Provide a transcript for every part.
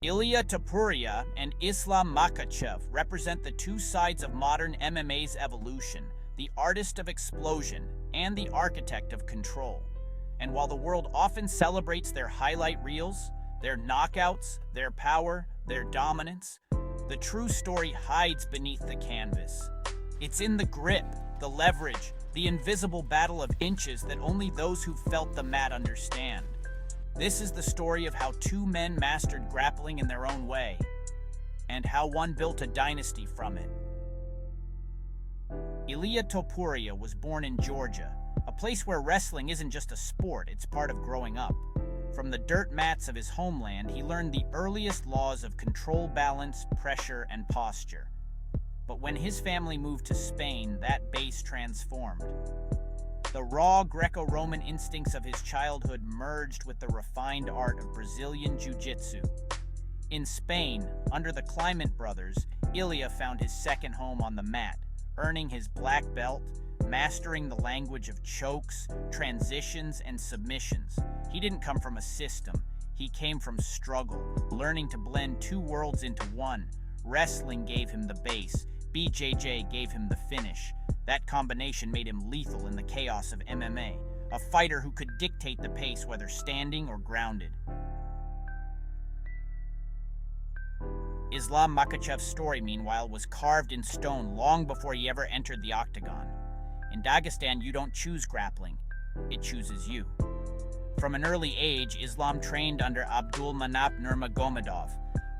Ilia Topuria and Islam Makhachev represent the two sides of modern MMA's evolution, the artist of explosion and the architect of control. And while the world often celebrates their highlight reels, their knockouts, their power, their dominance, the true story hides beneath the canvas. It's in the grip, the leverage, the invisible battle of inches that only those who felt the mat understand. This is the story of how two men mastered grappling in their own way, and how one built a dynasty from it. Ilia Topuria was born in Georgia, a place where wrestling isn't just a sport, it's part of growing up. From the dirt mats of his homeland, he learned the earliest laws of control, balance, pressure, and posture. But when his family moved to Spain, that base transformed. The raw Greco-Roman instincts of his childhood merged with the refined art of Brazilian Jiu-Jitsu. In Spain, under the Clement brothers, Ilia found his second home on the mat, earning his black belt, mastering the language of chokes, transitions, and submissions. He didn't come from a system. He came from struggle, learning to blend two worlds into one. Wrestling gave him the base. BJJ gave him the finish. That combination made him lethal in the chaos of MMA, a fighter who could dictate the pace whether standing or grounded. Islam Makhachev's story, meanwhile, was carved in stone long before he ever entered the octagon. In Dagestan, you don't choose grappling, it chooses you. From an early age, Islam trained under Abdul Manap Nurmagomedov,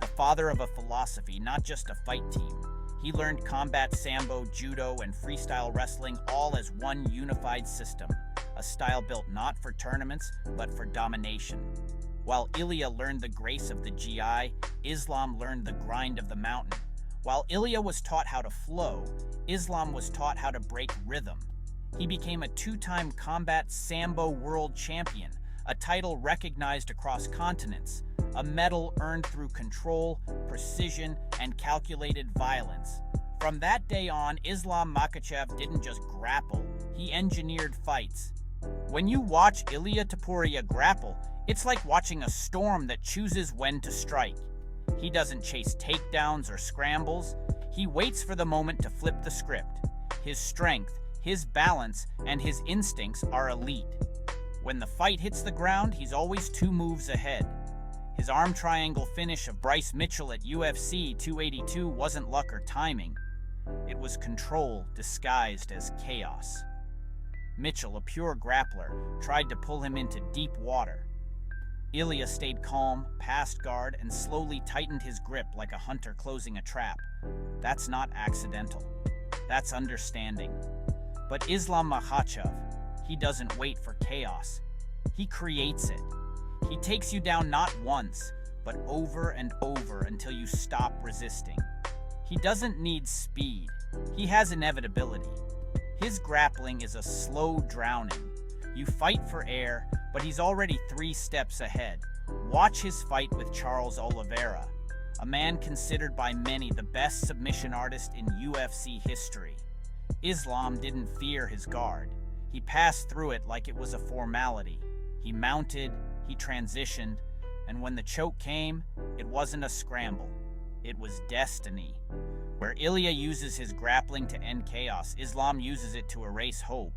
the father of a philosophy, not just a fight team. He learned combat sambo, judo, and freestyle wrestling all as one unified system, a style built not for tournaments, but for domination. While Ilia learned the grace of the GI, Islam learned the grind of the mountain. While Ilia was taught how to flow, Islam was taught how to break rhythm. He became a two-time combat sambo world champion, a title recognized across continents, a medal earned through control, precision, and calculated violence. From that day on, Islam Makhachev didn't just grapple, he engineered fights. When you watch Ilia Topuria grapple, it's like watching a storm that chooses when to strike. He doesn't chase takedowns or scrambles, he waits for the moment to flip the script. His strength, his balance, and his instincts are elite. When the fight hits the ground, he's always 2 moves ahead. His arm triangle finish of Bryce Mitchell at UFC 282 wasn't luck or timing. It was control disguised as chaos. Mitchell, a pure grappler, tried to pull him into deep water. Ilia stayed calm, passed guard, and slowly tightened his grip like a hunter closing a trap. That's not accidental. That's understanding. But Islam Makhachev, he doesn't wait for chaos. He creates it. He takes you down not once, but over and over until you stop resisting. He doesn't need speed. He has inevitability. His grappling is a slow drowning. You fight for air, but he's already 3 steps ahead. Watch his fight with Charles Oliveira, a man considered by many the best submission artist in UFC history. Islam didn't fear his guard. He passed through it like it was a formality. He mounted, he transitioned, and when the choke came, it wasn't a scramble. It was destiny. Where Ilia uses his grappling to end chaos, Islam uses it to erase hope.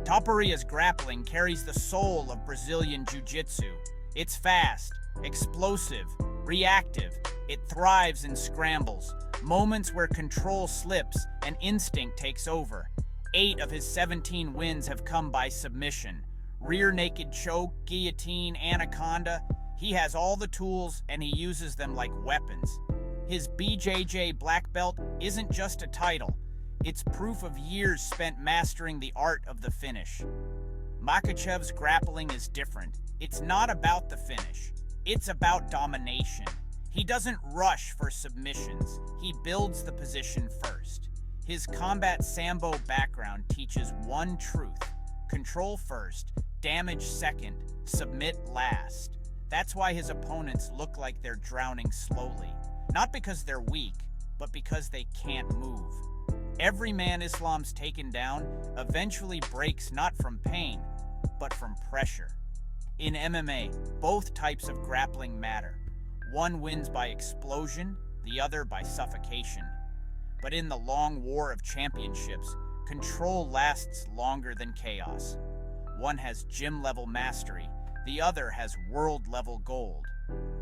Topuria's grappling carries the soul of Brazilian Jiu-Jitsu. It's fast, explosive, reactive. It thrives in scrambles, moments where control slips and instinct takes over. 8 of his 17 wins have come by submission. Rear naked choke, guillotine, anaconda. He has all the tools and he uses them like weapons. His BJJ black belt isn't just a title. It's proof of years spent mastering the art of the finish. Makhachev's grappling is different. It's not about the finish. It's about domination. He doesn't rush for submissions. He builds the position first. His combat sambo background teaches one truth: control first, damage second, submit last. That's why his opponents look like they're drowning slowly. Not because they're weak, but because they can't move. Every man Islam's taken down eventually breaks not from pain, but from pressure. In MMA, both types of grappling matter. One wins by explosion, the other by suffocation. But in the long war of championships, control lasts longer than chaos. One has gym-level mastery, the other has world-level gold.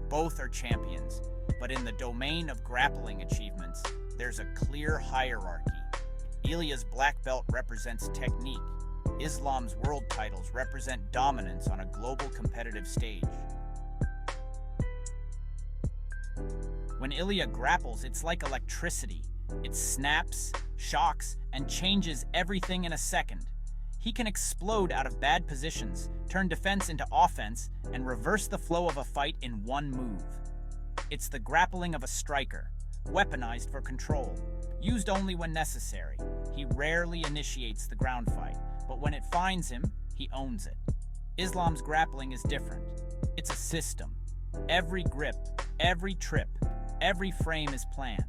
Both are champions, but in the domain of grappling achievements, there's a clear hierarchy. Ilia's black belt represents technique. Islam's world titles represent dominance on a global competitive stage. When Ilia grapples, it's like electricity. It snaps, shocks, and changes everything in a second. He can explode out of bad positions, turn defense into offense, and reverse the flow of a fight in one move. It's the grappling of a striker, weaponized for control, used only when necessary. He rarely initiates the ground fight, but when it finds him, he owns it. Islam's grappling is different. It's a system. Every grip, every trip, every frame is planned.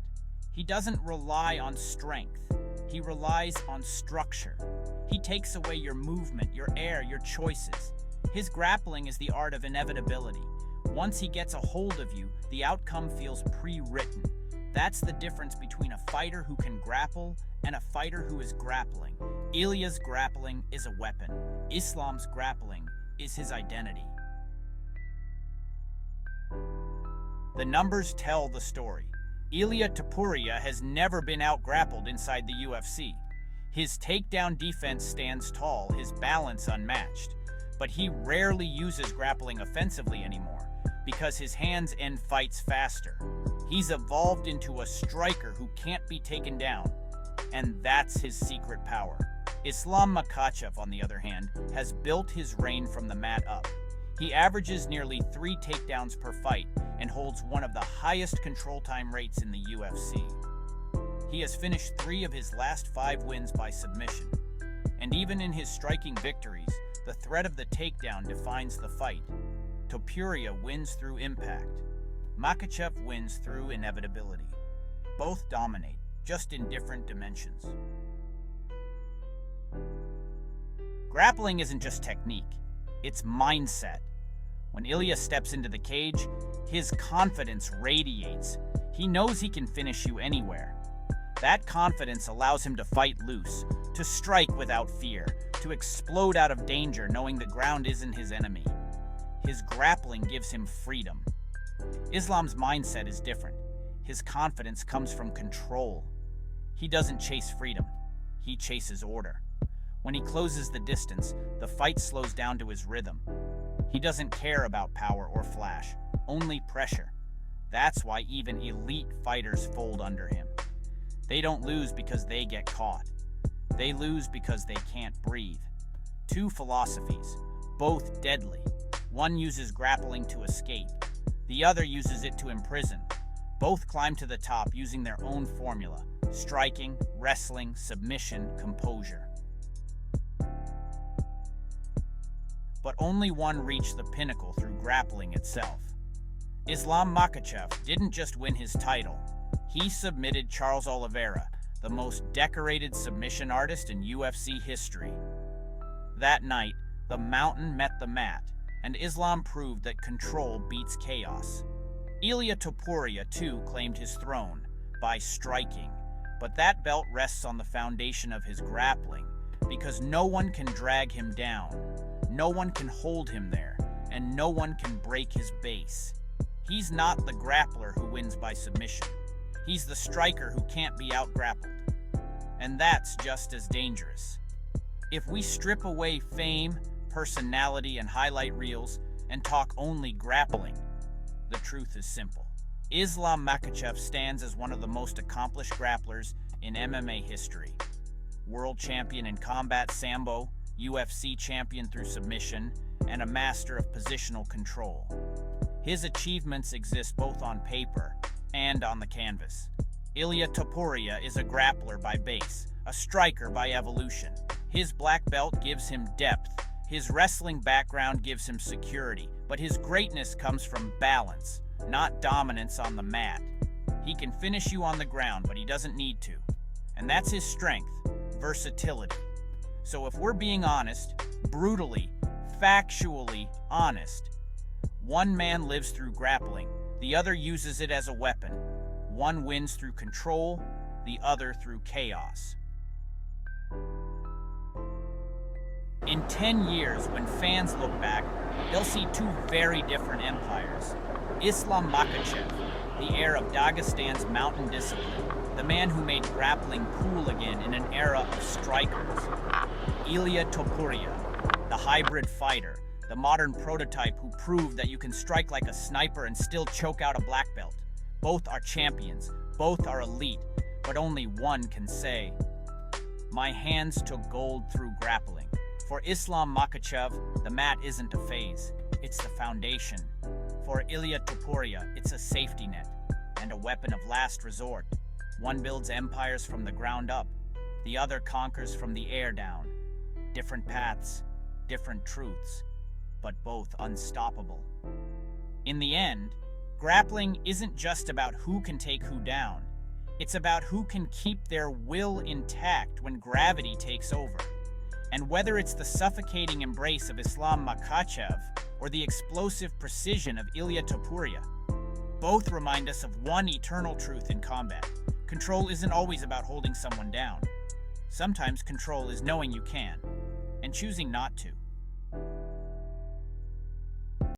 He doesn't rely on strength. He relies on structure. He takes away your movement, your air, your choices. His grappling is the art of inevitability. Once he gets a hold of you, the outcome feels pre-written. That's the difference between a fighter who can grapple and a fighter who is grappling. Ilia's grappling is a weapon. Islam's grappling is his identity. The numbers tell the story. Ilia Topuria has never been out-grappled inside the UFC. His takedown defense stands tall, his balance unmatched. But he rarely uses grappling offensively anymore, because his hands end fights faster. He's evolved into a striker who can't be taken down, and that's his secret power. Islam Makhachev, on the other hand, has built his reign from the mat up. He averages nearly 3 takedowns per fight and holds one of the highest control time rates in the UFC. He has finished 3 of his last 5 wins by submission. And even in his striking victories, the threat of the takedown defines the fight. Topuria wins through impact. Makhachev wins through inevitability. Both dominate, just in different dimensions. Grappling isn't just technique, it's mindset. When Ilia steps into the cage, his confidence radiates. He knows he can finish you anywhere. That confidence allows him to fight loose, to strike without fear, to explode out of danger knowing the ground isn't his enemy. His grappling gives him freedom. Islam's mindset is different. His confidence comes from control. He doesn't chase freedom, he chases order. When he closes the distance, the fight slows down to his rhythm. He doesn't care about power or flash, only pressure. That's why even elite fighters fold under him. They don't lose because they get caught. They lose because they can't breathe. 2 philosophies, both deadly. One uses grappling to escape. The other uses it to imprison. Both climb to the top using their own formula: striking, wrestling, submission, composure. But only one reached the pinnacle through grappling itself. Islam Makhachev didn't just win his title. He submitted Charles Oliveira, the most decorated submission artist in UFC history. That night, the mountain met the mat, and Islam proved that control beats chaos. Ilia Topuria, too, claimed his throne by striking, but that belt rests on the foundation of his grappling, because no one can drag him down, no one can hold him there, and no one can break his base. He's not the grappler who wins by submission. He's the striker who can't be out-grappled. And that's just as dangerous. If we strip away fame, personality, and highlight reels, and talk only grappling, the truth is simple. Islam Makhachev stands as one of the most accomplished grapplers in MMA history. World champion in combat sambo, UFC champion through submission, and a master of positional control. His achievements exist both on paper and on the canvas. Ilia Topuria is a grappler by base, a striker by evolution. His black belt gives him depth. His wrestling background gives him security, but his greatness comes from balance, not dominance on the mat. He can finish you on the ground, but he doesn't need to. And that's his strength, versatility. So if we're being honest, brutally, factually honest. One man lives through grappling, the other uses it as a weapon. One wins through control, the other through chaos. In 10 years, when fans look back, they'll see two very different empires. Islam Makhachev, the heir of Dagestan's mountain discipline, the man who made grappling cool again in an era of strikers. Ilia Topuria, the hybrid fighter, the modern prototype who proved that you can strike like a sniper and still choke out a black belt. Both are champions, both are elite, but only one can say, "My hands took gold through grappling." For Islam Makhachev, the mat isn't a phase, it's the foundation. For Ilia Topuria, it's a safety net and a weapon of last resort. One builds empires from the ground up, the other conquers from the air down. Different paths, different truths, but both unstoppable. In the end, grappling isn't just about who can take who down. It's about who can keep their will intact when gravity takes over. And whether it's the suffocating embrace of Islam Makhachev or the explosive precision of Ilia Topuria, both remind us of one eternal truth in combat. Control isn't always about holding someone down. Sometimes control is knowing you can, and choosing not to.